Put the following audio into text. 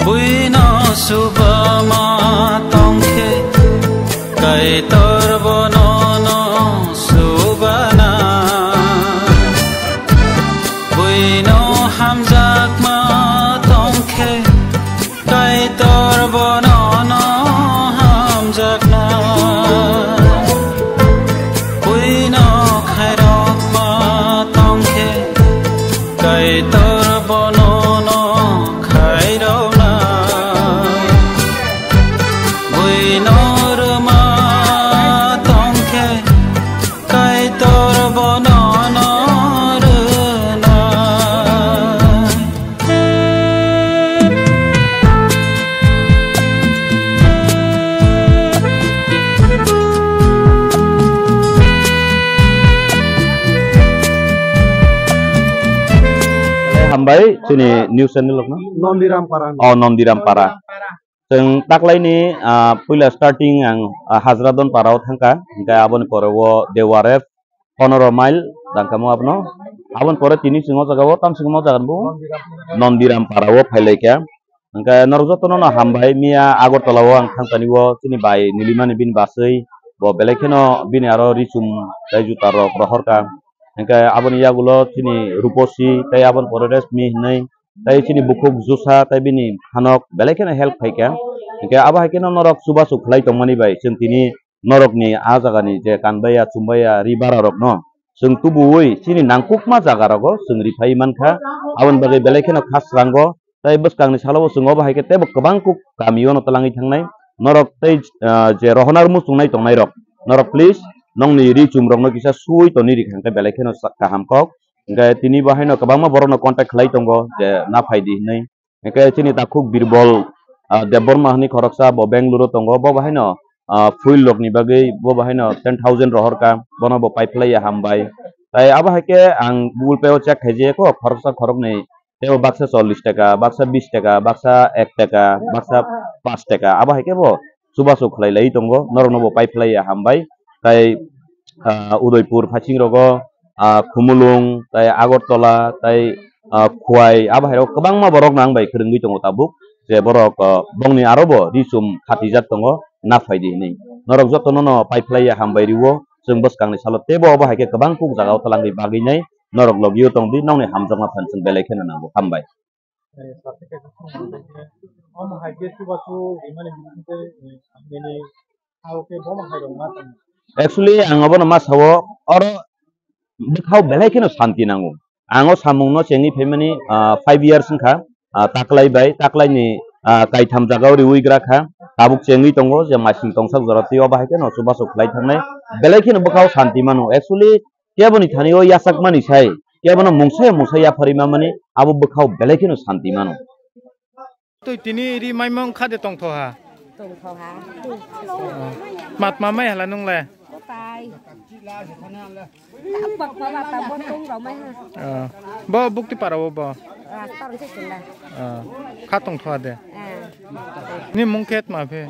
buino subama tongke kai torbono no subana buino hamjak ma tongke kai torbono no hamjak na buino khairok ma tongke kai torbono no khairok na buino rma tongke kai torbono no rna Hambai sini news channel lokna Nondiram Para. oh Nondiram Para जों ताकलाइनि पहिला स्टार्टिं आं हाजरादन पाराव थांका ओमफ्राय आबन परेwo देवारे 15 माइल दांकामो आपनो आबन परे तिनि सिङाव जागाव ताम सिङाव जागोन बो नन्दिराम पाराव फाइलाइका ओमफ्राय नरजतन न हामबाय मिया आगरतलाव आं थांकानिwo तिनि बाय निलिमानि बिन बासै बो बेलेखेनो बिनि आरो रिसुम दायजुतार प्रहरका ओमफ्राय आबन यागुलो तिनि रुपसी ताय आबन परे रेशमी नै ताई sini bukuk jusa ताई bini hanok belekena help faika ke aba hakena norok suba suklai tongmani bai जों tini norok ni a jaga ni je kanbaya chumbaya ribara rok no जों tubui sini nangkukma jaga rogo जों rifai mankha abon bagai belekena khas rango ताई boskang ni salo जों oba haike tebo kobang kuk kamio no talangi thangnai norok tai je rohonar mu sungnai tongnai rok norok please nong ni ri chum rok no kisa sui to ni ri khangka belekena kaham kok Enggak tini bahaya no kabang baru no kontak lagi tonggo je na faidi nih. Enggak tini takuk birbol debor mah ni koroksa bo Bengaluru tonggo bo bahaya no full log ni bagai bo bahaya no 10,000 rohor ka bono bo pipeline ya hambai. Tapi apa hake ang Google Pay cek aja ko koroksa korok nih. Teo baksa 40 taka, baksa 20 taka, baksa 1 taka, baksa 5 taka. Apa hake bo subah suklai lagi tonggo norok no bo pipeline ya hambai. Tapi Udaipur Paching rogo Kumulung, tay Agortola, tay Kuai, apa hero kebang ma borok nang bai kerenggi tongo tabuk, je borok bongni arobo di sum khatijat tongo na faidi ni. Norok jot tono no pipeline ya hambai riwo, जों boskang ni salot tebo apa hake kebang kuk jagao talang di bagi nai, norok logio tong di nong ni hamjong ma phanseng belekena nabo hambai. Actually ang abo na mas hawo oro Bekau belekeno santi nangu. Ango samung no chengi family 5 years ka taklai bai taklai ni kai tham jagao riui gra kha tabuk chengi tongo je masing tongsak jorati oba hake no suba suklai thangnai belekeno bekau santi manu actually keboni thani o yasak mani sai kebono mungsai ya pharima mani abo bekau belekeno santi manu Tui tini ri maimong khade tongthoha mat mamai hala nung le bo bukti para bo khatong thwa de ni mungket ma phe